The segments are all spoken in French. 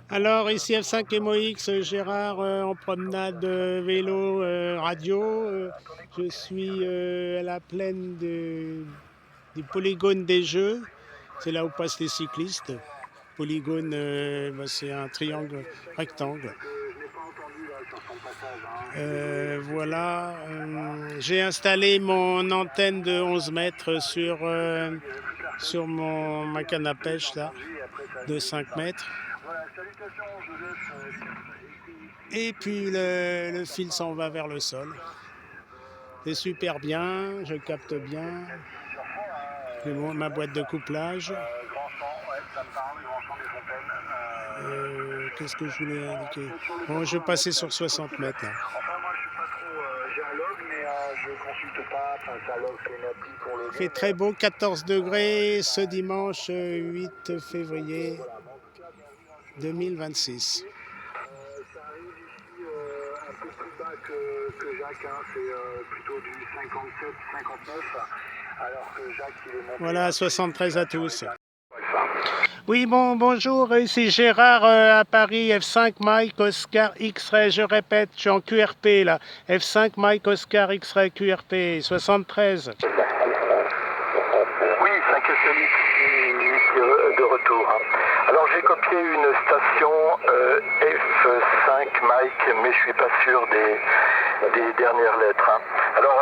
Alors, ici F5 MOX, Gérard, en promenade vélo, radio. Je suis à la plaine du polygone des Jeux. C'est là où passent les cyclistes. Polygone, c'est un triangle rectangle. Voilà. J'ai installé mon antenne de 11 mètres sur ma canne à pêche là, de 5 mètres. Et puis le fil s'en va vers le sol. C'est super bien, je capte bien. Ma boîte de couplage. Qu'est-ce que je voulais indiquer? Bon, je vais passer sur 60 mètres là. Il fait très beau, 14 degrés ce dimanche 8 février 2026. Ça arrive ici un peu plus bas que Jacques, c'est plutôt du 57-59, alors que Jacques il est monté. Voilà, 73 à tous. Oui, bonjour, ici Gérard à Paris, F5 Mike Oscar X-Ray, je répète, je suis en QRP là, F5 Mike Oscar X-Ray QRP, 73. Oui, 5 SLX de retour. Alors j'ai copié une station F5 Mike, mais je suis pas sûr des dernières lettres. Alors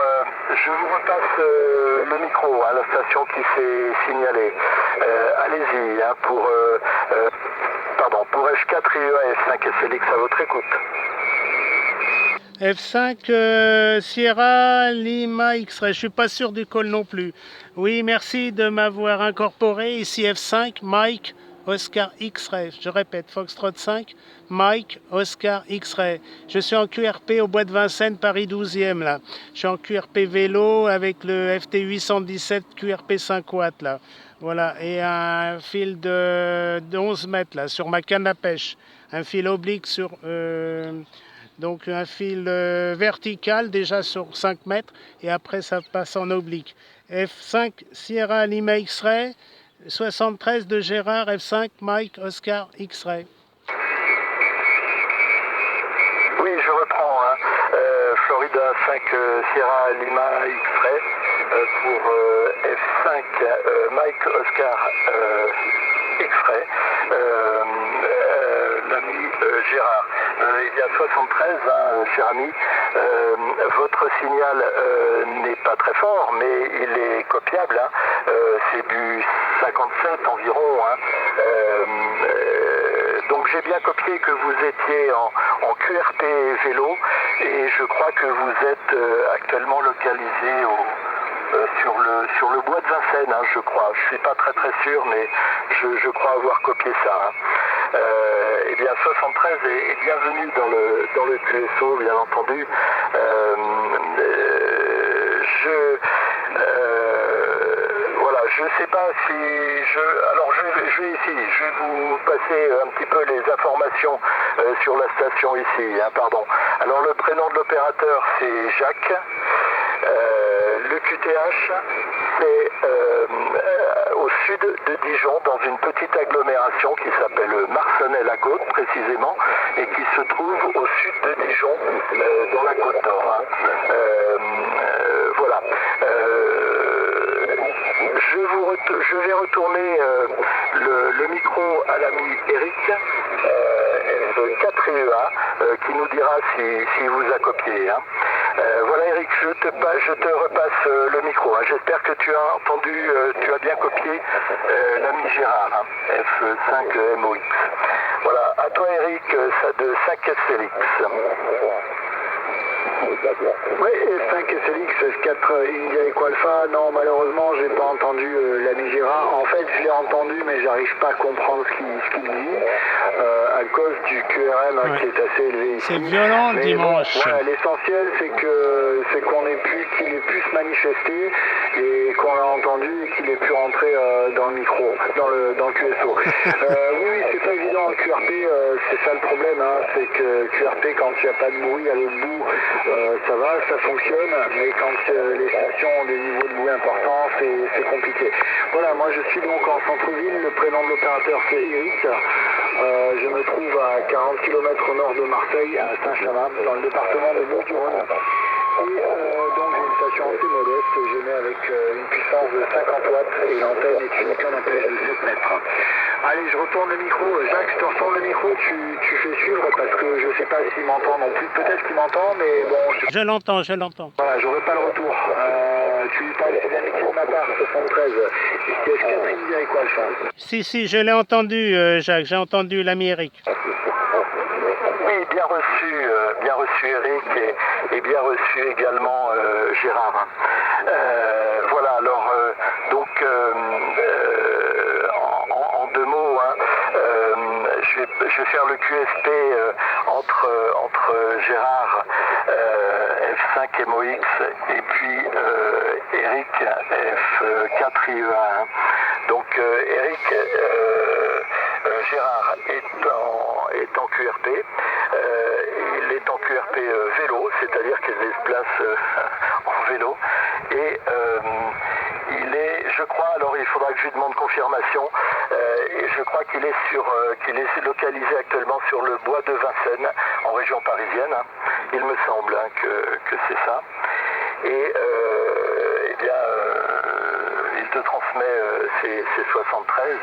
je vous repasse le micro, la station qui s'est signalée. Allez-y pour H4 et F5 SLX à votre écoute. F5 Sierra Lima X-Ray, je suis pas sûr du col non plus. Oui, merci de m'avoir incorporé. Ici F5 Mike Oscar X-Ray. Je répète, Foxtrot 5 Mike Oscar X-Ray. Je suis en QRP au bois de Vincennes, Paris 12e là. Je suis en QRP vélo avec le FT 817 QRP 5 watts là. Voilà, et un fil de 11 mètres là sur ma canne à pêche. Un fil oblique sur donc un fil vertical déjà sur 5 mètres et après ça passe en oblique. F5 Sierra Lima X-Ray, 73 de Gérard, F5 Mike Oscar X-Ray. Oui, je reprends. Florida 5 Sierra Lima X-Ray pour F5 Mike Oscar X-Ray. L'ami Gérard. Il y a 73, cher ami. Votre signal n'est pas très fort, mais il est copiable. C'est du 57 environ. Donc j'ai bien copié que vous étiez en QRP vélo et je crois que vous êtes actuellement localisé sur le bois de Vincennes, je crois. Je ne suis pas très sûr, mais je crois avoir copié ça. Eh bien 73 est bienvenu dans le QSO, bien entendu. Je ne sais pas si alors je vais ici, je vais vous passer un petit peu les informations sur la station ici, pardon. Alors le prénom de l'opérateur c'est Jacques. Le QTH c'est au sud de Dijon, dans une petite agglomération qui s'appelle Marcenay-la-Côte précisément, et qui se trouve au sud de Dijon, dans la Côte d'Or. Voilà. Je vais retourner le micro à l'ami Eric, F4EA, qui nous dira si vous a copié. Voilà Eric, je te repasse le micro. J'espère que tu as entendu, tu as bien copié l'ami Gérard, F5 MOX. Voilà, à toi Eric, ça de 5 SLX. Oui, 5 SLX, 4 India Eco Alpha. Non, malheureusement, j'ai pas entendu l'ami Gérard. En fait, je l'ai entendu, mais j'arrive pas à comprendre ce qu'il dit à cause du QRM qui est assez élevé ici. C'est violent le dimanche. Bon, l'essentiel, qu'il ait pu se manifester et qu'on l'a entendu et qu'il ait pu rentrer dans le micro, dans le QSO. Oui, c'est pas évident en QRP, c'est ça le problème, c'est que QRP, quand il n'y a pas de bruit à l'autre bout, ça va, ça fonctionne, mais quand les stations ont des niveaux de bruit importants, c'est compliqué. Voilà, moi je suis donc en centre-ville, le prénom de l'opérateur c'est Eric. Je me trouve à 40 km au nord de Marseille, à Saint-Chamas, dans le département de Bouches-du-Rhône. Et donc j'ai une station assez modeste, j'émets avec une puissance de 50 watts et l'antenne est une canapèche de 7 mètres. Allez, je retourne le micro. Jacques, je te retourne le micro, tu fais suivre parce que je sais pas s'il m'entend non plus. Peut-être qu'il m'entend, mais bon... Je l'entends, je l'entends. Voilà, j'aurai pas le retour. Tu lui parles d'amitié de ma part, 73. Et c'est Catherine dirait quoi, le chant? Si, je l'ai entendu, Jacques, j'ai entendu l'ami Eric. Oui, bien reçu Eric et bien reçu également Gérard. Voilà, alors donc en deux mots, hein, je vais faire le QSP entre Gérard F5 MOX et puis Eric F4 IE1. Donc Eric Gérard est en QRP. Il est en QRP vélo, c'est-à-dire qu'il se déplace en vélo. Et il est, je crois, alors il faudra que je lui demande confirmation, et je crois qu'il est localisé actuellement sur le bois de Vincennes, en région parisienne. Il me semble que c'est ça. Et eh bien, il te transmet ses 73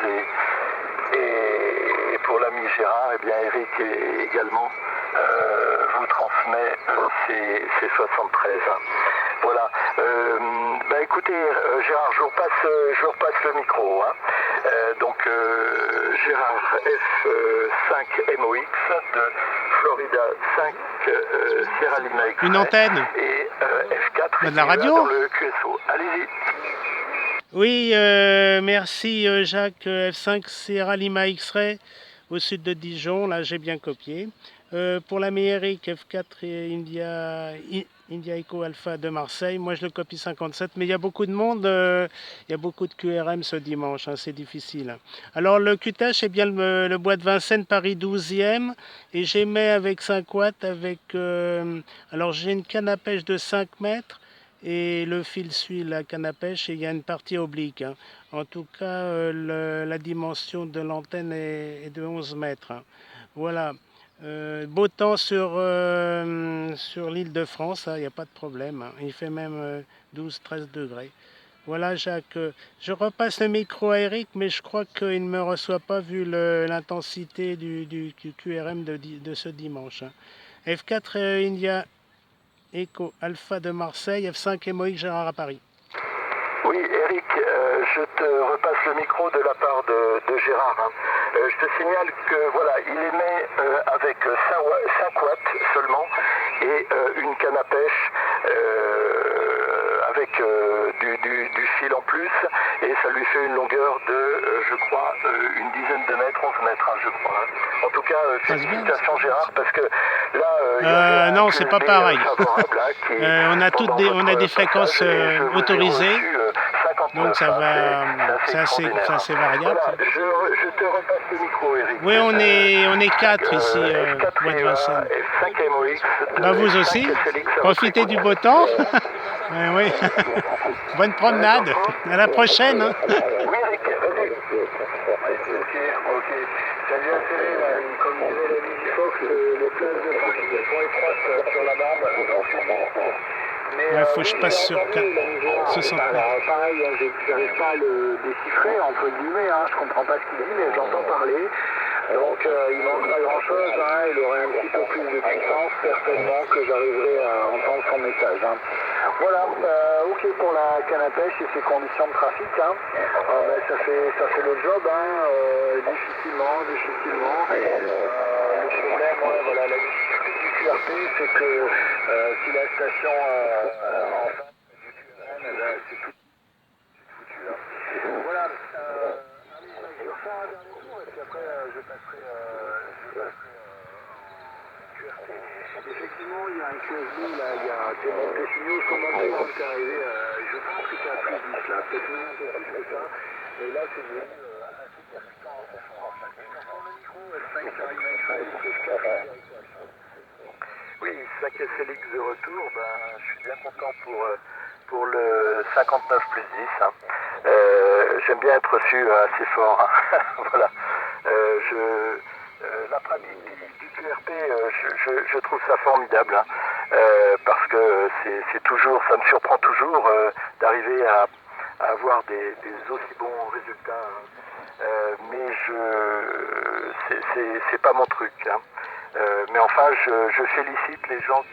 et pour l'ami Gérard, eh bien Eric également vous transmet ses 73. Voilà. Écoutez, Gérard, je vous repasse le micro. Hein. Donc Gérard F5 MOX de Florida 5 Sierra Lima X Une antenne et F4 de la radio dans le QSO. Allez-y. Oui, merci Jacques. F5 Sierra Lima X-Ray au sud de Dijon, là j'ai bien copié. Pour l'ami Eric, F4 et India Echo Alpha de Marseille, moi je le copie 57, mais il y a beaucoup de monde, il y a beaucoup de QRM ce dimanche, hein, c'est difficile. Alors le QTH est bien le bois de Vincennes, Paris 12e, et j'émets avec 5 watts, alors j'ai une canne à pêche de 5 mètres, et le fil suit la canne à pêche et il y a une partie oblique. Hein. En tout cas, la dimension de l'antenne est de 11 mètres. Hein. Voilà. Beau temps sur l'île de France, il n'y a pas de problème. Hein. Il fait même 12-13 degrés. Voilà, Jacques. Je repasse le micro à Eric, mais je crois qu'il ne me reçoit pas vu l'intensité du QRM de ce dimanche. Hein. F4 India Echo Alpha de Marseille, F5 MOX Gérard à Paris. Oui, Eric, je te repasse le micro de la part de Gérard. Hein. Je te signale que voilà, il émet avec 5 watts seulement et une canne à pêche avec du fil en plus et ça lui fait une longueur de, je crois, une dizaine de mètres, 11 mètres, hein, je crois. Hein. En tout cas, félicitations Gérard, parce que là, non, c'est pas pareil. Hein, on a des fréquences autorisées. Donc ça va, c'est assez variable. Voilà, je te repasse le micro, Eric. Oui, on est 4 ici, bois de Vincennes. Vous aussi, profitez du beau temps. Oui. Bonne promenade. À la prochaine. Hein. Oui, Eric, vas-y. Ok. Ça vient serrer, là, comme disait l'ami du Fox, les places de parking sont étroites sur la barbe. Il faut que je passe sur 60 mètres. Pareil, j'arrive pas à le déchiffrer, entre guillemets, hein, je comprends pas ce qu'il dit, mais j'entends parler. Donc il manque pas grand chose, hein, il aurait un petit peu plus de puissance, certainement que j'arriverai à entendre son message. Hein. Voilà, ok pour la canne à pêche et ses conditions de trafic. Hein. Ça fait le job, hein, difficilement. Le problème, voilà, la difficulté du QRP, c'est que si la station en face du QRM, c'est tout foutu. Hein. Voilà, je vais refaire un dernier tour et puis après je passerai en QRT. Effectivement, il y a un QSB, là, il y a tes signaux sont montés quand tu es arrivé, je pense que tu as plus 10 là, peut-être même un peu plus que ça, et là c'est devenu assez percutant en fait. Je prends le micro, 5 sur une oui, 5 SLX de retour, je suis bien content pour le 59 plus 10. Hein. J'aime bien être reçu assez fort. Hein. Voilà. La pratique du QRP, je trouve ça formidable. Hein. Parce que c'est toujours, ça me surprend toujours d'arriver à avoir des aussi bons résultats. Hein. Mais c'est pas mon truc. Hein. Mais enfin, je félicite les gens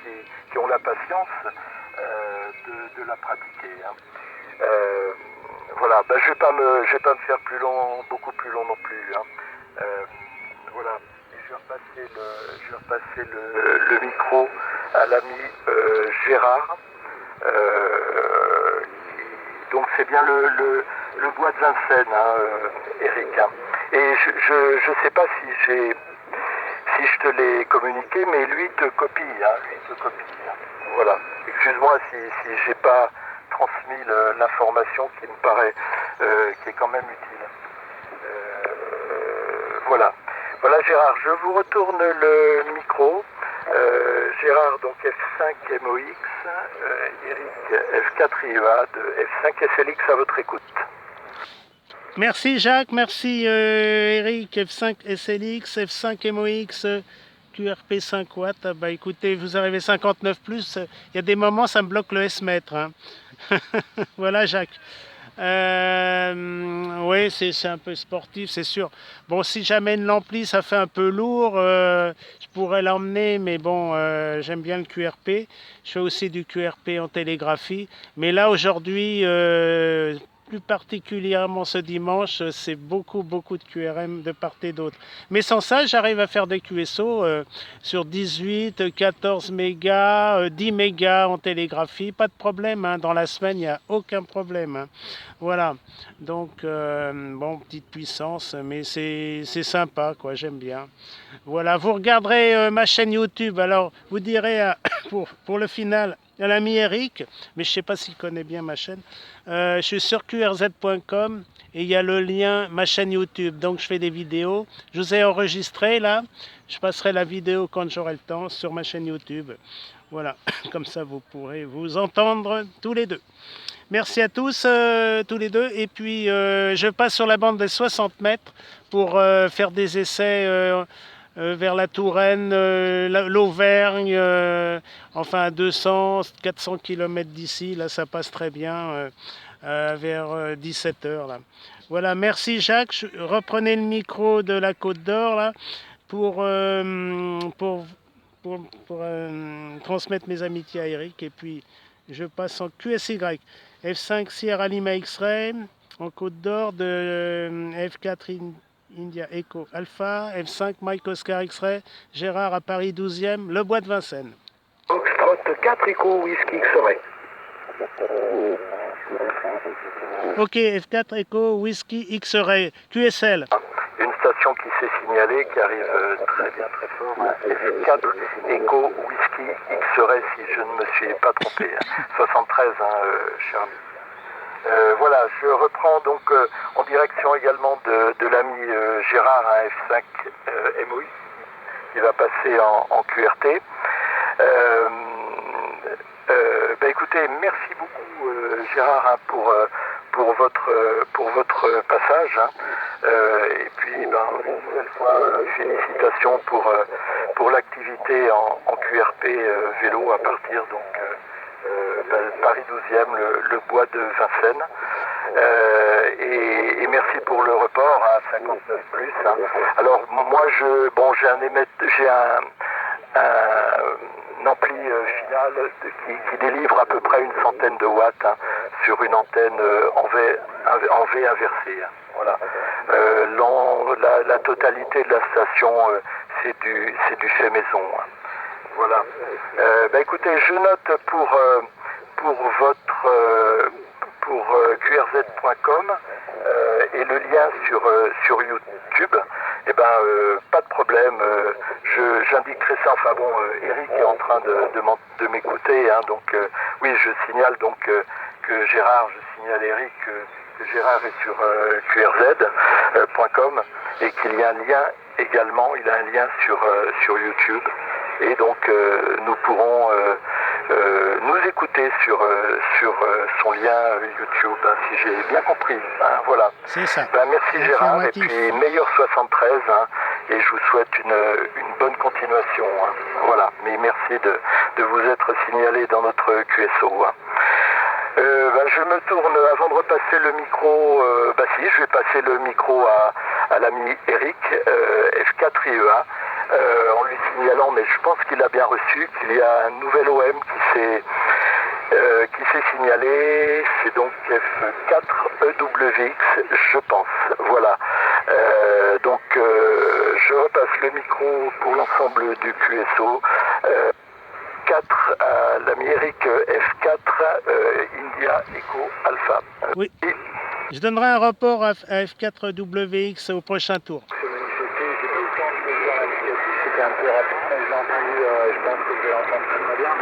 qui ont la patience de la pratiquer. Hein. Voilà, je vais pas me faire plus long, beaucoup plus long non plus. Hein. Voilà, et je vais repasser le micro à l'ami Gérard. Donc c'est bien le bois de Vincennes, hein, Eric. Hein. Et je sais pas si je te l'ai communiqué, mais lui te copie, hein, hein. Voilà. Excuse-moi si j'ai pas transmis l'information qui me paraît qui est quand même utile. Voilà. Voilà Gérard, je vous retourne le micro. Gérard, donc F5 MOX, Eric F4 IEA de F5 SLX à votre écoute. Merci Jacques, merci Eric, F5 SLX, F5 MOX, QRP 5 watts. Écoutez, vous arrivez 59 plus, il y a des moments ça me bloque le S-mètre. Hein. Voilà Jacques. Oui, c'est un peu sportif, c'est sûr. Bon, si j'amène l'ampli, ça fait un peu lourd. Je pourrais l'emmener, mais bon, j'aime bien le QRP. Je fais aussi du QRP en télégraphie. Mais là, aujourd'hui, plus particulièrement ce dimanche, c'est beaucoup de QRM de part et d'autre. Mais sans ça, j'arrive à faire des QSO sur 18, 14 mégas, 10 mégas en télégraphie. Pas de problème, hein. Dans la semaine, il n'y a aucun problème. Hein. Voilà, donc bon, petite puissance, mais c'est sympa, quoi, j'aime bien. Voilà, vous regarderez ma chaîne YouTube, alors vous direz pour le final à l'ami Eric, mais je ne sais pas s'il connaît bien ma chaîne, je suis sur qrz.com et il y a le lien, ma chaîne YouTube, donc je fais des vidéos, je vous ai enregistré là, je passerai la vidéo quand j'aurai le temps sur ma chaîne YouTube. Voilà, comme ça vous pourrez vous entendre tous les deux. Merci à tous, tous les deux. Et puis, je passe sur la bande des 60 mètres pour faire des essais vers la Touraine, l'Auvergne, enfin à 200, 400 km d'ici. Là, ça passe très bien vers 17 h. Là. Voilà, merci Jacques. Reprenez le micro de la Côte d'Or là pour transmettre mes amitiés à Eric. Et puis, je passe en QSY. F5 Sierra Lima X-Ray, en Côte d'Or de F4 India Echo Alpha, F5 Mike Oscar X-Ray, Gérard à Paris 12e, le bois de Vincennes. Foxtrot 4 Echo Whisky X-Ray. Ok, F4 Echo Whisky X-Ray, QSL. Une station qui s'est signalée, qui arrive très bien, très fort. Hein. F4 Echo Whisky X-Ray, si je ne me suis pas trompé. Hein. 73, hein, cher ami. Voilà, je reprends donc en direction également de l'ami Gérard, un F5 MOI, qui va passer en QRT. Écoutez, merci beaucoup Gérard hein, pour votre passage. Hein. Et puis une nouvelle fois, félicitations pour l'activité en QRP vélo à partir donc Paris 12e, le bois de Vincennes. Et merci pour le report à 59 plus. Hein. Alors moi j'ai un ampli final qui délivre à peu près une centaine de watts hein, sur une antenne en V inversée. Hein. Voilà. La totalité de la station c'est du fait maison. Hein. Voilà. Écoutez, je note pour qrz.com et le lien sur YouTube. Pas de problème. J'indiquerai ça. Enfin bon, Eric est en train de m'écouter. Hein, donc oui, je signale donc que Gérard, je signale Eric que Gérard est sur qrz.com et qu'il y a un lien également. Il a un lien sur YouTube. et donc nous pourrons nous écouter sur son lien YouTube, hein, si j'ai bien compris. Hein, voilà. C'est ça. Merci Gérard, et puis meilleur 73, hein, et je vous souhaite une bonne continuation. Hein. Voilà, mais merci de vous être signalé dans notre QSO. Hein. Je me tourne, avant de repasser le micro, je vais passer le micro à l'ami Eric, F4IEA, en lui signalant, mais je pense qu'il a bien reçu, qu'il y a un nouvel OM qui s'est signalé, c'est donc F4EWX, je pense. Voilà. Je repasse le micro pour l'ensemble du QSO. 4 à l'ami Eric F4 India Echo Alpha. Oui. Je donnerai un rapport à F4WX au prochain tour. C'était un peu rapide, mais j'ai entendu, je pense que je vais l'entendre très bien.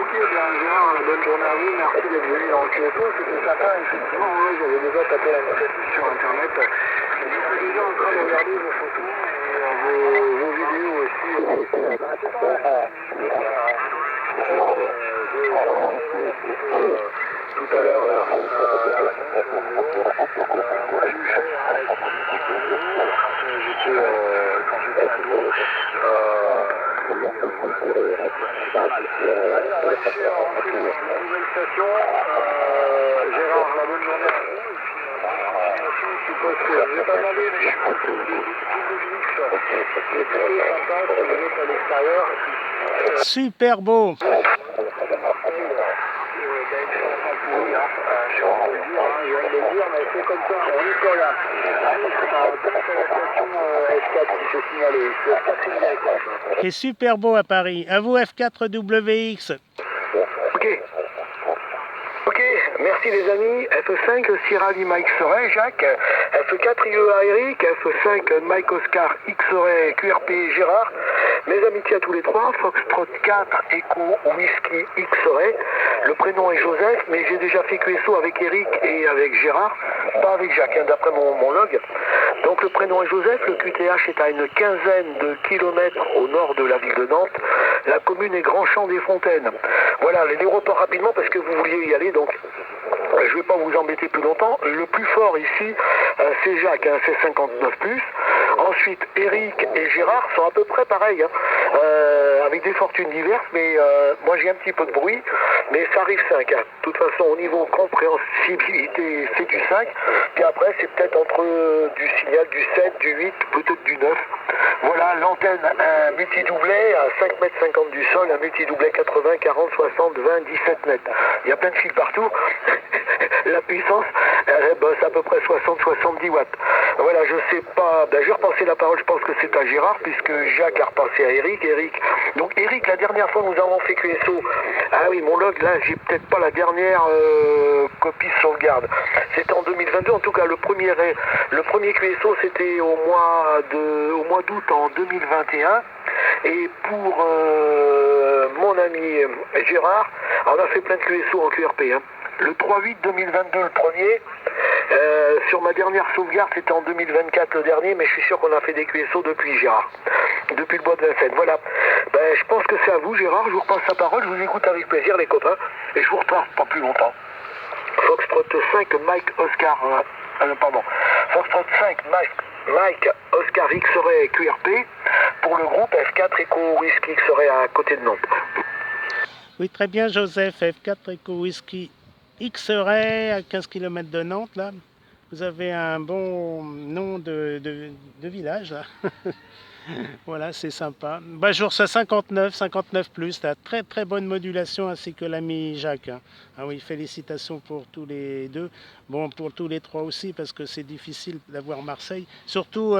Ok, bien Gérard, bonne journée à vous, merci d'être venu dans le QSO, c'était sympa, effectivement, ouais, j'avais déjà tapé la notice sur internet, j'étais déjà en train de regarder vos photos et vos vidéos aussi, tout à l'heure, quand j'étais à Lyon, nouvelle station, Gérard, la bonne journée à vous. Je suppose que je ne vais pas demander, mais je pense que c'est plutôt sympa, si vous êtes à l'extérieur. Super beau. Mais c'est comme ça, on n'y peut rien. C'est la station F4 qui s'est signalée. C'est super beau à Paris. À vous F4WX. Ok, merci les amis. F5 Sierra Lima X-Ray Jacques, F4 IEA Eric, F5 Mike Oscar X-Ray QRP Gérard. Mes amitiés à tous les trois, Foxtrot 4 Echo Whisky X-Ray. Le prénom est Joseph, mais j'ai déjà fait QSO avec Eric et avec Gérard, pas avec Jacques, hein, d'après mon log. Donc le prénom est Joseph, le QTH est à une quinzaine de kilomètres au nord de la ville de Nantes. La commune est Grand Champ des Fontaines. Voilà, l'aéroport rapidement parce que vous vouliez y aller, donc je ne vais pas vous embêter plus longtemps. Le plus fort ici, c'est Jacques, hein, c'est 59+. Ensuite, Eric et Gérard sont à peu près pareils, hein, avec des fortunes diverses, mais moi j'ai un petit peu de bruit, mais ça arrive 5. Hein. De toute façon, au niveau compréhensibilité, c'est du 5. Puis après, c'est peut-être entre du signal du 7, du 8, peut-être du 9. Voilà, l'antenne, un multidoublet à 5,50 m du sol, un multidoublet 80, 40, 60, 20, 17 mètres. Il y a plein de fils partout. La puissance, c'est à peu près 60-70 watts. Voilà, je sais pas, je vais repasser la parole, je pense que c'est à Gérard, puisque Jacques a repassé à Eric. Donc Eric, la dernière fois nous avons fait QSO, ah oui, mon log, là, j'ai peut-être pas la dernière copie de sauvegarde. C'était en 2022, en tout cas, le premier QSO, c'était au mois d'août en 2021. Et pour mon ami Gérard, on a fait plein de QSO en QRP. Hein. Le 3-8 2022, le premier. Sur ma dernière sauvegarde, c'était en 2024 le dernier, mais je suis sûr qu'on a fait des QSO depuis Gérard. Depuis le bois de Vincennes. Voilà. Je pense que c'est à vous, Gérard. Je vous repasse la parole. Je vous écoute avec plaisir, les copains. Et je vous reprends pas plus longtemps. Foxtrot 5, Mike Oscar. Foxtrot 5, Mike Oscar X-Ray QRP pour le groupe F4 Echo Whisky X-Ray à côté de Nantes. Oui, très bien, Joseph. F4 Echo Whisky X-Ray à 15 km de Nantes, là. Vous avez un bon nom de village, là. Voilà, c'est sympa. Je reçois 59+, la très très bonne modulation, ainsi que l'ami Jacques. Hein. Ah oui, félicitations pour tous les deux. Bon, pour tous les trois aussi, parce que c'est difficile d'avoir Marseille. Surtout,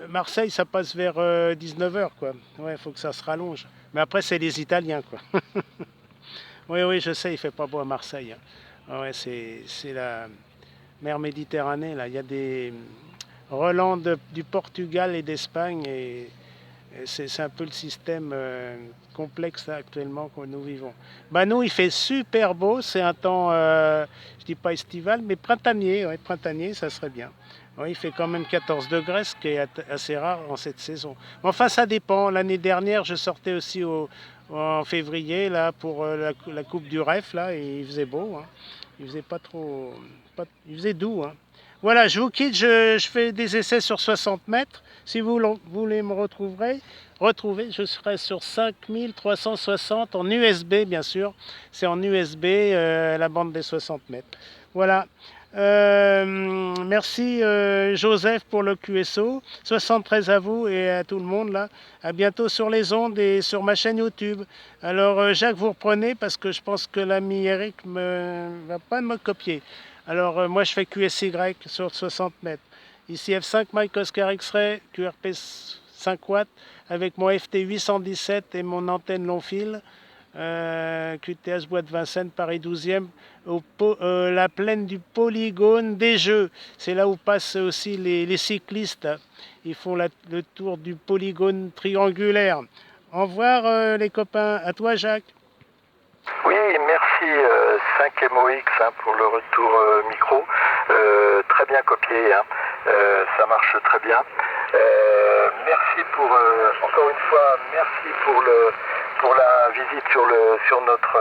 Marseille, ça passe vers 19h, quoi. Ouais, il faut que ça se rallonge. Mais après, c'est les Italiens, quoi. Oui, je sais, il fait pas beau à Marseille. Hein. Ouais, c'est la mer Méditerranée, là. Il y a des relents du Portugal et d'Espagne, et c'est un peu le système complexe là, actuellement que nous vivons. Nous, il fait super beau, c'est un temps, je dis pas estival, mais printanier, ouais, printanier, ça serait bien. Oui, il fait quand même 14 degrés, ce qui est assez rare en cette saison. Mais enfin, ça dépend. L'année dernière, je sortais aussi en février là, pour la Coupe du Ref, là, et il faisait beau. Hein. Il faisait pas trop. Il faisait doux. Hein. Voilà, je vous quitte. Je fais des essais sur 60 mètres. Si vous voulez me retrouver, je serai sur 5360 en USB, bien sûr. C'est en USB, la bande des 60 mètres. Voilà. Merci Joseph pour le QSO. 73 à vous et à tout le monde là. À bientôt sur les ondes et sur ma chaîne YouTube. Alors Jacques, vous reprenez parce que je pense que l'ami Eric ne va pas me copier. Alors moi je fais QSY sur 60 mètres. Ici F5 Mike Oscar X-Ray, QRP 5 watts avec mon FT 817 et mon antenne long fil. QTH Bois de Vincennes, Paris 12e, la plaine du polygone des Jeux. C'est là où passent aussi les cyclistes. Ils font le tour du polygone triangulaire. Au revoir les copains. À toi Jacques. Oui, merci 5MOX pour le retour micro. Très bien copié, hein. Ça marche très bien. Merci pour, encore une fois, merci pour la visite sur notre,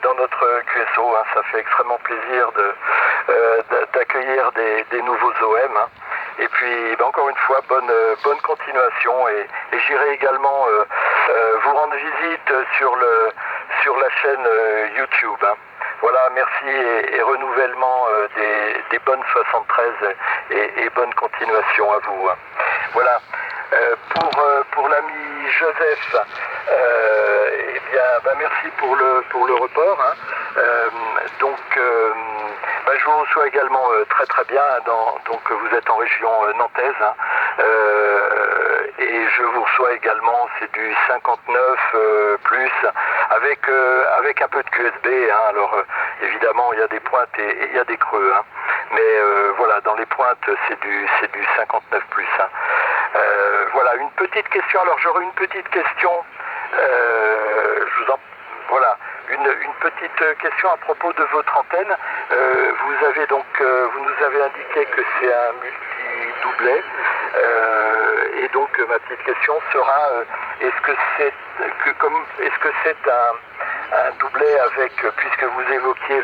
dans notre QSO. Hein. Ça fait extrêmement plaisir d'accueillir des nouveaux OM. Hein. Et puis, encore une fois, bonne continuation. Et j'irai également vous rendre visite sur la chaîne YouTube. Hein. Voilà, merci et renouvellement des bonnes 73 et bonne continuation à vous. Hein. Voilà. Pour l'ami Joseph, eh bien, merci pour le report. Hein. Je vous reçois également très très bien. Donc vous êtes en région nantaise. Hein. Et je vous reçois également, c'est du 59 plus avec un peu de QSB. Hein. Alors évidemment il y a des pointes et il y a des creux. Hein. Mais voilà, dans les pointes c'est du 59 plus. Hein. Voilà, une petite question. Alors j'aurais une petite question. Voilà, une petite question à propos de votre antenne. Vous nous avez indiqué que c'est un multi-doublet. Et donc ma petite question sera est-ce que c'est un doublet avec, puisque vous évoquiez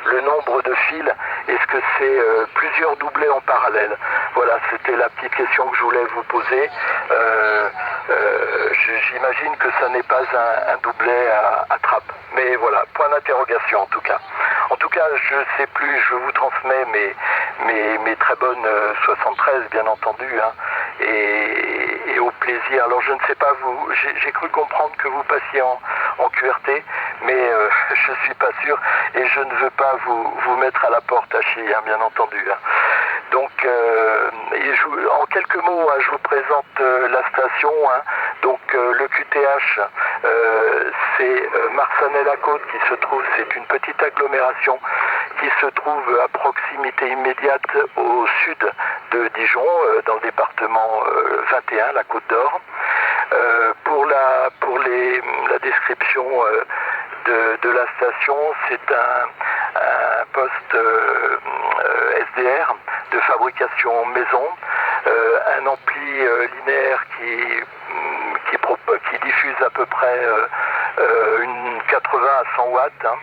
le nombre de fils, est-ce que c'est plusieurs doublets en parallèle? Voilà, c'était la petite question que je voulais vous poser. J'imagine que ça n'est pas un doublet à trappe. Mais voilà, point d'interrogation en tout cas. En tout cas, je ne sais plus, je vous transmets mes très bonnes 73, bien entendu. Hein, et au plaisir. Alors je ne sais pas, j'ai cru comprendre que vous passiez en QRT, mais je ne suis pas sûr et je ne veux pas vous mettre à la porte à chier, hein, bien entendu. Hein. Donc, en quelques mots, hein, je vous présente la station. Hein. Donc, le QTH, c'est Marsanais-la-Côte qui se trouve, c'est une petite agglomération qui se trouve à proximité immédiate au sud de Dijon, dans le département 21, la Côte d'Or. Pour la description de la station, c'est un poste SDR de fabrication maison, un ampli linéaire qui diffuse à peu près une 80 à 100 watts. Hein.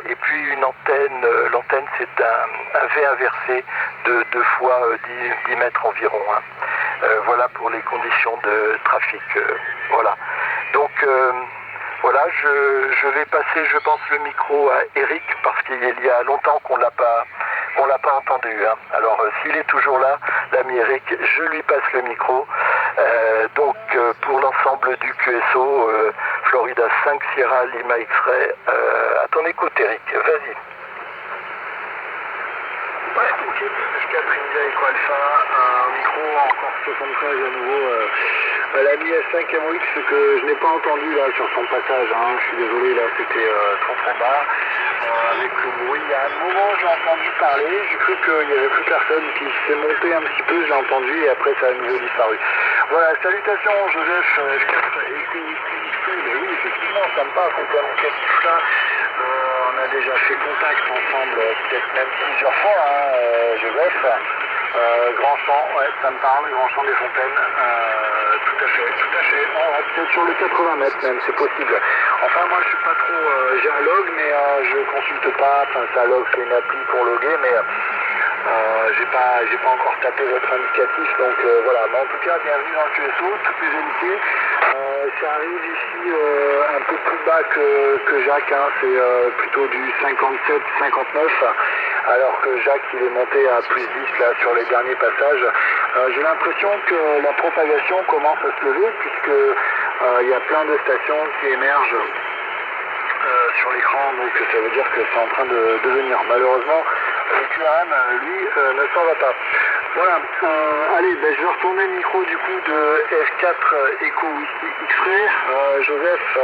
Et puis une antenne, l'antenne c'est un V inversé de 2 fois 10 mètres environ. Hein. Voilà pour les conditions de trafic. Voilà. Donc voilà, je vais passer, je pense, le micro à Eric parce qu'il y a longtemps qu'on l'a pas entendu. Hein. Alors s'il est toujours là, l'ami Eric, je lui passe le micro. Pour l'ensemble du QSO, Florida 5 Sierra Lima X-Ray, à ton écoute Eric, vas-y. Ouais, ok, jusqu'à Trinidad Eco Alpha, un micro encore 73 à nouveau à l'ami S5MOX que je n'ai pas entendu là sur son passage, hein. Je suis désolé, là c'était trop bas, avec le bruit. Il y a un moment j'ai entendu parler, j'ai cru qu'il n'y avait plus personne qui s'est monté un petit peu, j'ai entendu et après ça a à nouveau disparu. Voilà, salutations Joseph, oui, effectivement, ça me parle, c'était à mon catif là. On a déjà fait contact ensemble, peut-être même plusieurs fois, hein, Joseph. Grand Champ, ouais, ça me parle, Grand Champ des Fontaines. Tout à fait, tout à fait. Peut-être sur les 80 mètres même, c'est possible. Enfin, moi je suis pas trop. J'ai un log, mais je consulte pas. Enfin, c'est un log, c'est une appli pour loguer, mais. J'ai pas encore tapé votre indicatif, donc voilà. Mais en tout cas, bienvenue dans le QSO, toutes les amitiés. Ça arrive ici un peu plus bas que Jacques, hein, c'est plutôt du 57-59, alors que Jacques il est monté à plus 10 là sur les derniers passages. J'ai l'impression que la propagation commence à se lever, puisque il y a plein de stations qui émergent sur l'écran, donc ça veut dire que c'est en train de devenir. Malheureusement, le QRM, lui, ne s'en va pas. Voilà, allez, ben, je vais retourner le micro du coup de F4 Echo X-Ray. Joseph,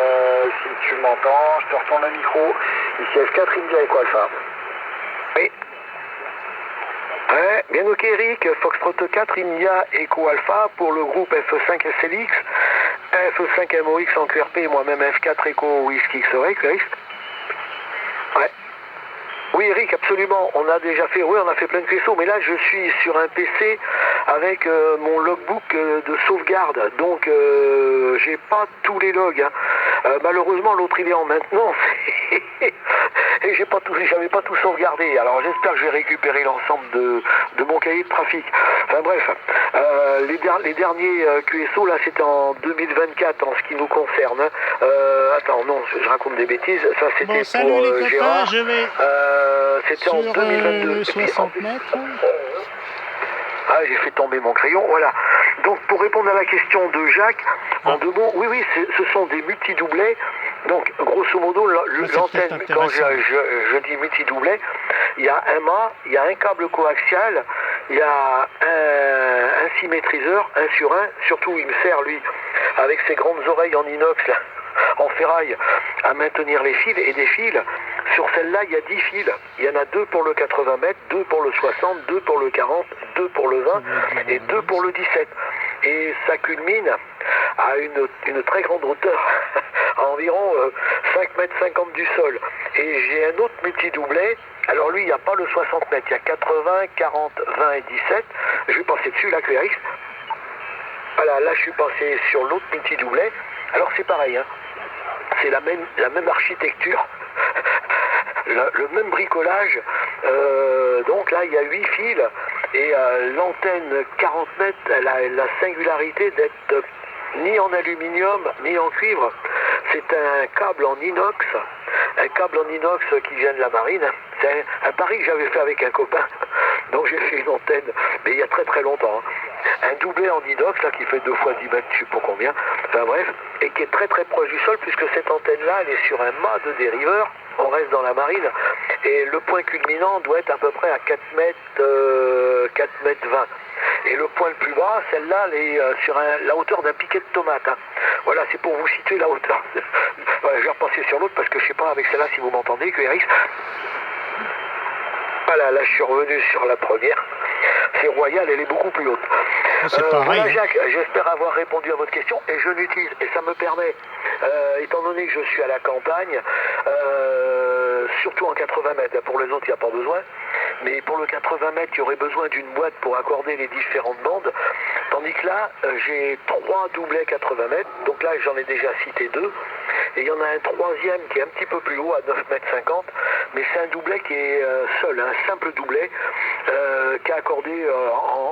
si tu m'entends, je te retourne le micro. Ici F4 India Echo Alpha. Oui. Ouais, bien ok Eric, Foxtrot 4 India Echo Alpha pour le groupe F5 SLX, F5 MOX en QRP et moi-même F4 Echo Whisky X-Ray, Chris. Ouais. Oui Eric, absolument, on a déjà fait, oui on a fait plein de vaisseaux, mais là je suis sur un PC avec mon logbook de sauvegarde, donc j'ai pas tous les logs, hein. Malheureusement l'autre il est en maintenance et j'avais pas tout sauvegardé, alors j'espère que je vais récupérer l'ensemble de mon cahier de trafic. Enfin bref, les derniers QSO là c'était en 2024 en ce qui nous concerne, hein. Attends non, je raconte des bêtises, ça c'était Bon, salut pour les copains, Gérard. je vais C'était en sur 2022. 60 mètres. Ah, j'ai fait tomber mon crayon, voilà. Donc pour répondre à la question de Jacques, en deux mots, oui, ce sont des multidoublets. Donc grosso modo, l'antenne, quand je dis multidoublets, il y a un mât, il y a un câble coaxial, il y a un symétriseur, 1 sur 1, surtout il me sert lui, avec ses grandes oreilles en inox, là, en ferraille, à maintenir les fils et des fils. Sur celle-là, il y a 10 fils. Il y en a 2 pour le 80 mètres, 2 pour le 60, 2 pour le 40, 2 pour le 20 et 2 pour le 17. Et ça culmine à une très grande hauteur, à environ 5 mètres 50 du sol. Et j'ai un autre multidoublet. Alors lui, il n'y a pas le 60 mètres, il y a 80, 40, 20 et 17. Je vais passer dessus, la QRX. Voilà, là je suis passé sur l'autre multidoublet. Alors c'est pareil, hein. C'est la même architecture, le même bricolage. Donc là, il y a 8 fils et l'antenne 40 mètres, elle a la singularité d'être ni en aluminium ni en cuivre. C'est un câble en inox, qui vient de la marine. C'est un pari que j'avais fait avec un copain. Donc j'ai fait une antenne, mais il y a très très longtemps, hein. Un doublé en inox là, qui fait 2 fois 10 mètres, je ne sais pas combien, enfin bref, et qui est très très proche du sol puisque cette antenne là elle est sur un mât de dériveur, on reste dans la marine, et le point culminant doit être à peu près à 4 mètres, 4 mètres 20. Et le point le plus bas, celle-là, elle est sur la hauteur d'un piquet de tomate, hein. Voilà, c'est pour vous situer la hauteur. Voilà, je vais repasser sur l'autre parce que je sais pas avec celle-là si vous m'entendez, QRX. Voilà, là je suis revenu sur la première. C'est royal, elle est beaucoup plus haute. C'est pareil. Voilà, Hein. Jacques, j'espère avoir répondu à votre question et je l'utilise. Et ça me permet, étant donné que je suis à la campagne, surtout en 80 mètres, pour les autres il n'y a pas besoin, mais pour le 80 mètres, il y aurait besoin d'une boîte pour accorder les différentes bandes. Tandis que là, j'ai 3 doublets 80 mètres, donc là j'en ai déjà cité 2. Et il y en a un troisième qui est un petit peu plus haut, à 9 mètres 50, mais c'est un doublet qui est seul, un simple doublet, qui est accordé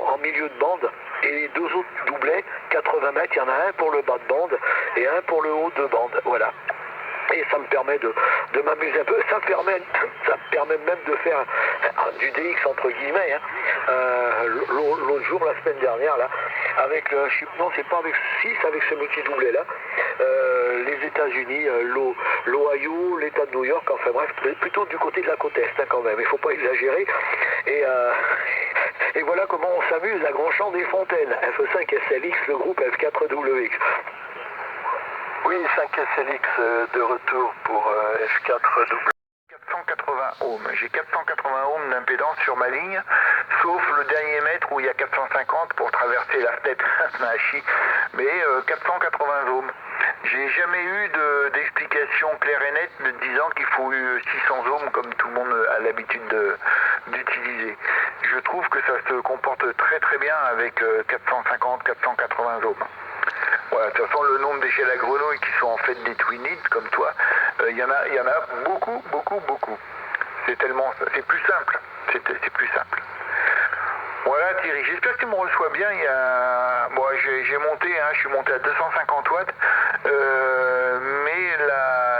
en milieu de bande. Et les 2 autres doublets, 80 mètres, il y en a un pour le bas de bande et un pour le haut de bande. Voilà. Et ça me permet de m'amuser un peu. Ça me permet même de faire du DX entre guillemets. Hein. L'autre jour, la semaine dernière, là, avec non, c'est pas avec avec ce multi-doublé là. Les États-Unis, l'Ohio, l'État de New York, enfin bref, plutôt du côté de la côte Est, hein, quand même. Il faut pas exagérer. Et voilà comment on s'amuse à Grand Champ des Fontaines. F5 SLX, le groupe F4WX. Oui, 5 SLX de retour pour F4W. 480 ohms. J'ai 480 ohms d'impédance sur ma ligne, sauf le dernier mètre où il y a 450 pour traverser la fenêtre Mahachi, mais 480 ohms. J'ai j'ai jamais eu d'explication claire et nette me disant qu'il faut 600 ohms comme tout le monde a l'habitude d'utiliser. Je trouve que ça se comporte très très bien avec 450-480 ohms. Voilà, de toute façon, le nombre d'échelles à grenouilles qui sont en fait des twinides comme toi, il y en a beaucoup. C'est plus simple. C'est plus simple. Voilà Thierry, j'espère que tu me reçois bien. J'ai monté, je suis monté à 250 watts, mais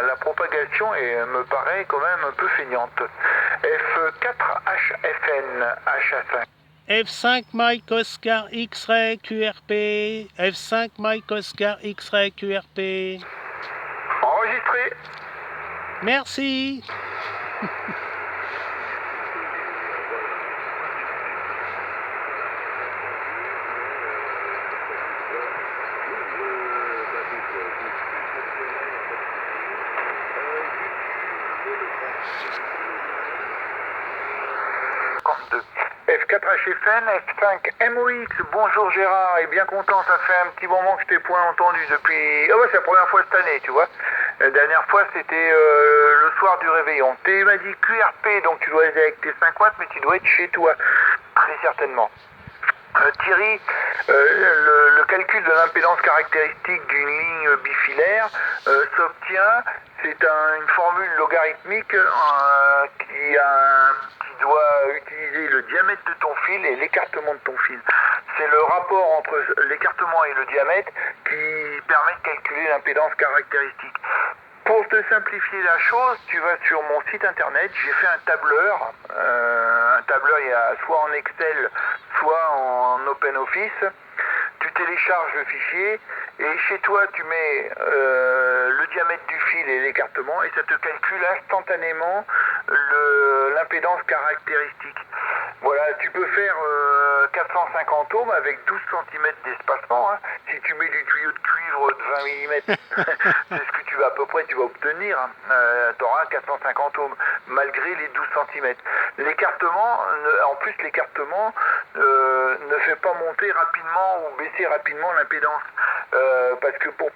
la propagation me paraît quand même un peu feignante. F4HFN HA5. F5 Mike Oscar X-Ray QRP. F5 Mike Oscar X-Ray QRP. Enregistré. Merci. F4HFN, F5 MOX, bonjour Gérard, et bien content, ça fait un petit moment que je t'ai point entendu depuis... Ah ouais, c'est la première fois cette année, tu vois. La dernière fois, c'était le soir du réveillon. Tu m'as dit QRP, donc tu dois être avec tes 5 watts, mais tu dois être chez toi, très certainement. Thierry, le calcul de l'impédance caractéristique d'une ligne bifilaire s'obtient, c'est une formule logarithmique qui doit utiliser le diamètre de ton fil et l'écartement de ton fil. C'est le rapport entre l'écartement et le diamètre qui permet de calculer l'impédance caractéristique. Pour te simplifier la chose, tu vas sur mon site internet, j'ai fait un tableur. Il y a soit en Excel, soit en OpenOffice. Tu télécharges le fichier et chez toi tu mets le diamètre du fil et l'écartement et ça te calcule instantanément l'impédance caractéristique. Voilà, tu peux faire 450 ohms avec 12 cm d'espacement. Hein. Si tu mets du tuyau de cuivre de 20 mm, c'est ce que tu vas à peu près obtenir. Hein. Tu auras 450 ohms malgré les 12 cm. L'écartement, en plus l'écartement ne fait pas monter rapidement ou baisser rapidement l'impédance. Parce que moi,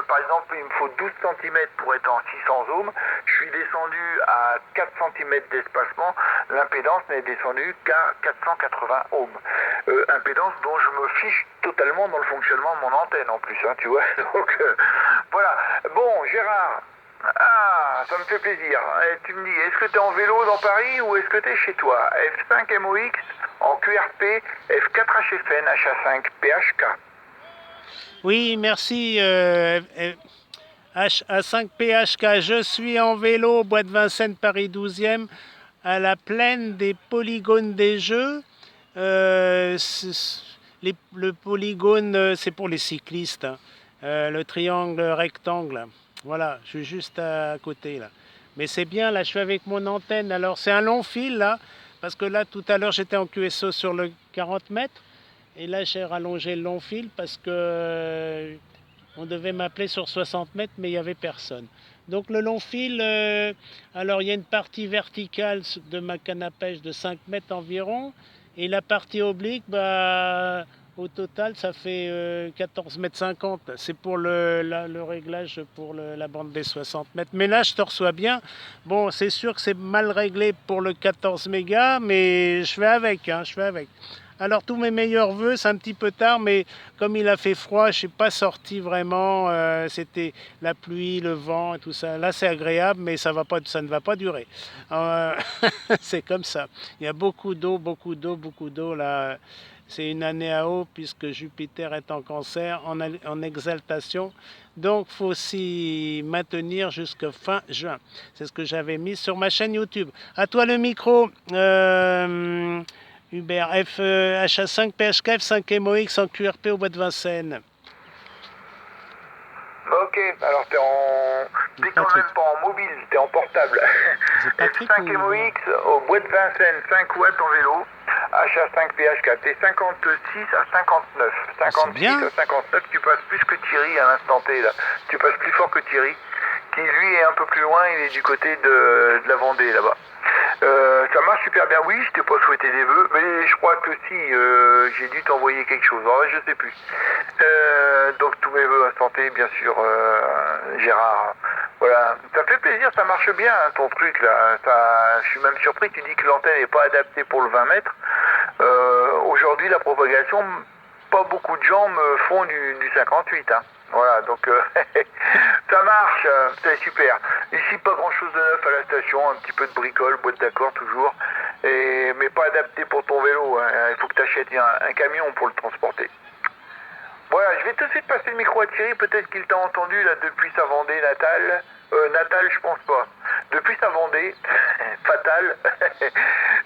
par exemple, il me faut 12 cm pour être en 600 ohms. Je suis descendu à 4 cm d'espacement. L'impédance n'est descendue qu'à 480 ohms. Impédance dont je me fiche totalement dans le fonctionnement de mon antenne en plus, hein, tu vois. Donc, voilà. Bon, Gérard. Ah, ça me fait plaisir. Tu me dis, est-ce que tu es en vélo dans Paris ou est-ce que tu es chez toi? F5 MOX en QRP, F4HFN, HA5 PHK. Oui, merci. HA5PHK, je suis en vélo, Bois de Vincennes, Paris 12e, à la plaine des polygones des Jeux. Le polygone, c'est pour les cyclistes. Hein. Le triangle rectangle. Voilà, je suis juste à côté là. Mais c'est bien, là, je suis avec mon antenne. Alors, c'est un long fil là, parce que là, tout à l'heure, j'étais en QSO sur le 40 mètres. Et là, j'ai rallongé le long fil parce que on devait m'appeler sur 60 mètres, mais il n'y avait personne. Donc le long fil, alors il y a une partie verticale de ma canne à pêche de 5 mètres environ, et la partie oblique, au total, ça fait 14 mètres 50. C'est pour le réglage pour la bande des 60 mètres. Mais là, je te reçois bien. Bon, c'est sûr que c'est mal réglé pour le 14 mégas, mais je fais avec, je fais avec. Alors tous mes meilleurs vœux, c'est un petit peu tard, mais comme il a fait froid, je ne suis pas sorti vraiment. C'était la pluie, le vent et tout ça. Là, c'est agréable, mais ça ne va pas durer. C'est comme ça. Il y a beaucoup d'eau là. C'est une année à eau puisque Jupiter est en cancer, en exaltation. Donc, il faut s'y maintenir jusqu'à fin juin. C'est ce que j'avais mis sur ma chaîne YouTube. À toi le micro. Hubert, HA5 PHK, F5 MOX en QRP au Bois de Vincennes. Ok, alors t'es quand même pas en mobile, t'es en portable. F5 MOX au Bois de Vincennes, 5 watts en vélo, HA5 PHK, t'es 56 à 59. 56 à 59, tu passes plus que Thierry à l'instant T là. Tu passes plus fort que Thierry, qui lui est un peu plus loin, il est du côté de la Vendée là-bas. Ça marche super bien, oui, je t'ai pas souhaité des vœux, mais je crois que si, j'ai dû t'envoyer quelque chose, en vrai, je sais plus. Donc tous mes vœux à santé, bien sûr, Gérard. Voilà, ça fait plaisir, ça marche bien hein, ton truc là. Je suis même surpris, tu dis que l'antenne n'est pas adaptée pour le 20 mètres. Aujourd'hui, la propagation, pas beaucoup de gens me font du 58. Hein. Voilà, donc ça marche, c'est super. Ici, pas grand chose de neuf à la station, un petit peu de bricole, boîte d'accord toujours, mais pas adapté pour ton vélo. Hein. Il faut que tu achètes un camion pour le transporter. Voilà, je vais tout de suite passer le micro à Thierry, peut-être qu'il t'a entendu là depuis sa Vendée natale. Natale, je pense pas. Depuis sa Vendée, fatale.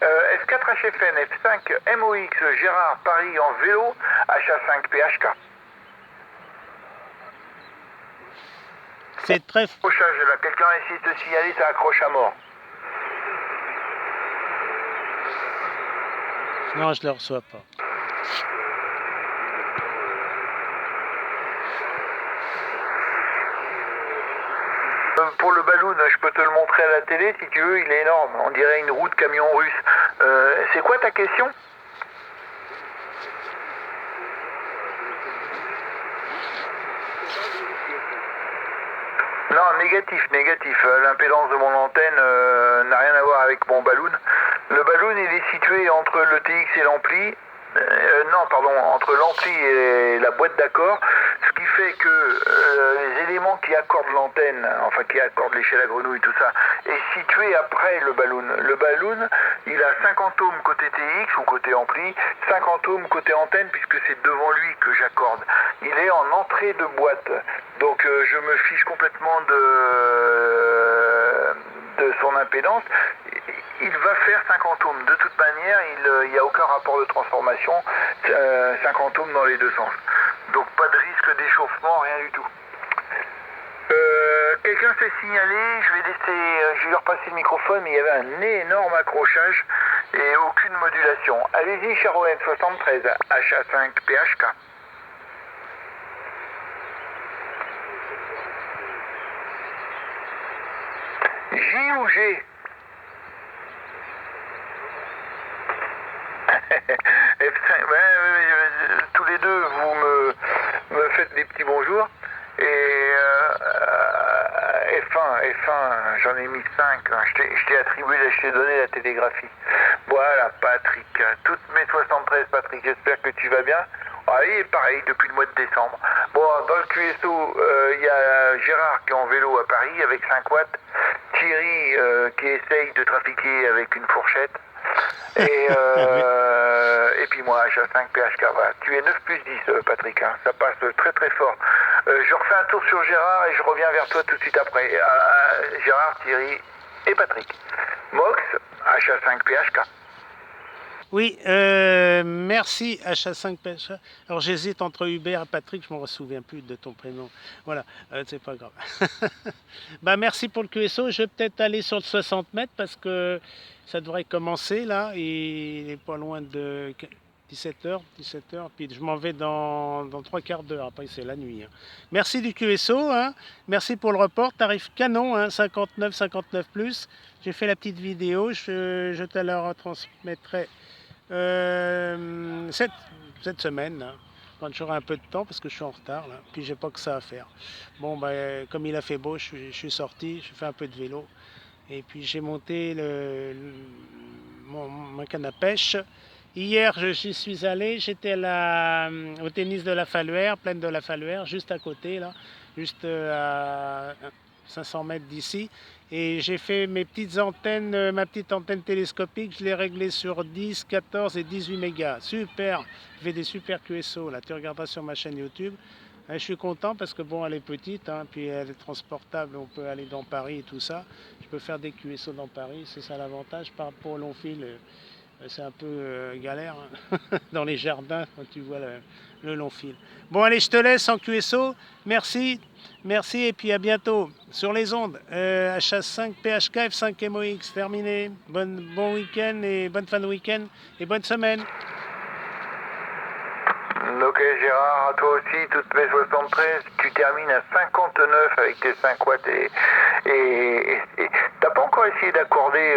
S4 HFN, F5 MOX, Gérard, Paris en vélo, HA5 PHK. C'est très... Accrochage là, quelqu'un a essayé de te signaler, ça accroche à mort. Non, je ne le reçois pas. Pour le ballon, je peux te le montrer à la télé si tu veux, il est énorme. On dirait une roue de camion russe. C'est quoi ta question ? Non, négatif. L'impédance de mon antenne n'a rien à voir avec mon ballon. Le ballon, il est situé entre le TX et l'ampli. Entre l'ampli et la boîte d'accord, ce qui fait que les éléments qui accordent l'antenne, enfin qui accordent l'échelle à grenouille, tout ça, est situé après le ballon. Le ballon, il a 50 ohms côté TX ou côté ampli, 50 ohms côté antenne, puisque c'est devant lui que j'accorde. Il est en entrée de boîte, donc je me fiche complètement de son impédance. Il va faire 50 ohms. De toute manière, il n'y a aucun rapport de transformation, 50 ohms dans les deux sens. Donc pas de risque d'échauffement, rien du tout. Quelqu'un s'est signalé, je vais lui repasser le microphone, mais il y avait un énorme accrochage et aucune modulation. Allez-y, Charoen 73, HA5 PHK. J ou G? F5, tous les deux vous me faites des petits bonjours. Et F1, j'en ai mis 5. Hein. Je t'ai attribué, je t'ai donné la télégraphie. Voilà, Patrick. Toutes mes 73, Patrick, j'espère que tu vas bien. Ah, il est pareil depuis le mois de décembre. Bon, dans le QSO, il y a Gérard qui est en vélo à Paris avec 5 watts. Thierry qui essaye de trafiquer avec une fourchette. Et puis moi, HA5 PHK, voilà. Tu es 9 plus 10, Patrick, hein. Ça passe très très fort. Je refais un tour sur Gérard et je reviens vers toi tout de suite après. Gérard, Thierry et Patrick. Mox, HA5 PHK. Oui, merci HA5 PHK. Alors j'hésite entre Hubert et Patrick, je ne me souviens plus de ton prénom. Voilà, c'est pas grave. Bah, merci pour le QSO. Je vais peut-être aller sur le 60 mètres parce que ça devrait commencer là. Et il n'est pas loin de 17h. Puis je m'en vais dans 3 quarts d'heure. Après, c'est la nuit. Hein. Merci du QSO. Hein. Merci pour le report. Tarif canon, hein, 59 plus. J'ai fait la petite vidéo. Je te la retransmettrai. Cette semaine, là, quand j'aurai un peu de temps, parce que je suis en retard, là, puis j'ai pas que ça à faire. Bon, ben, comme il a fait beau, je suis sorti, j'ai fait un peu de vélo, et puis j'ai monté ma canne à pêche. Hier, j'y suis allé, j'étais au tennis de la Faluère, plaine de la Faluère, juste à côté, là, juste à 500 mètres d'ici. Et j'ai fait mes petites antennes, ma petite antenne télescopique, je l'ai réglée sur 10, 14 et 18 mégas. Super, je fais des super QSO, là, tu regarderas sur ma chaîne YouTube. Je suis content parce que bon, elle est petite, hein, puis elle est transportable, on peut aller dans Paris et tout ça. Je peux faire des QSO dans Paris, c'est ça l'avantage par rapport au long fil. C'est un peu galère hein, dans les jardins quand tu vois le long fil. Bon, allez, je te laisse en QSO. Merci et puis à bientôt sur les ondes. HA5 PHK F5 MOX, terminé. Bon week-end et bonne fin de week-end et bonne semaine. Ok Gérard, à toi aussi, toutes mes 73, tu termines à 59 avec tes 5 watts Et t'as pas encore essayé d'accorder,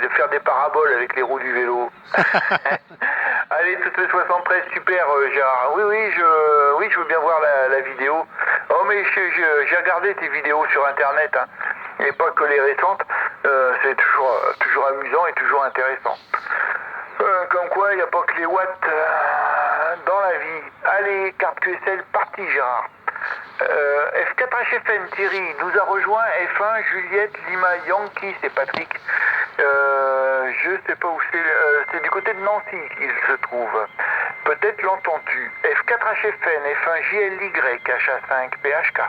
de faire des paraboles avec les roues du vélo? Allez, toutes les 73, super Gérard. Oui, je veux bien voir la vidéo. Oh mais j'ai regardé tes vidéos sur internet, hein, et pas que les récentes. C'est toujours amusant et toujours intéressant. Comme quoi, il n'y a pas que les watts dans la vie. Allez, carte QSL, parti Gérard. F4HFN, Thierry nous a rejoint. F1, Juliette, Lima, Yankee, c'est Patrick. Je sais pas où c'est du côté de Nancy qu'il se trouve. Peut-être l'entends-tu. F4HFN, F1, JLY, HA5, PHK.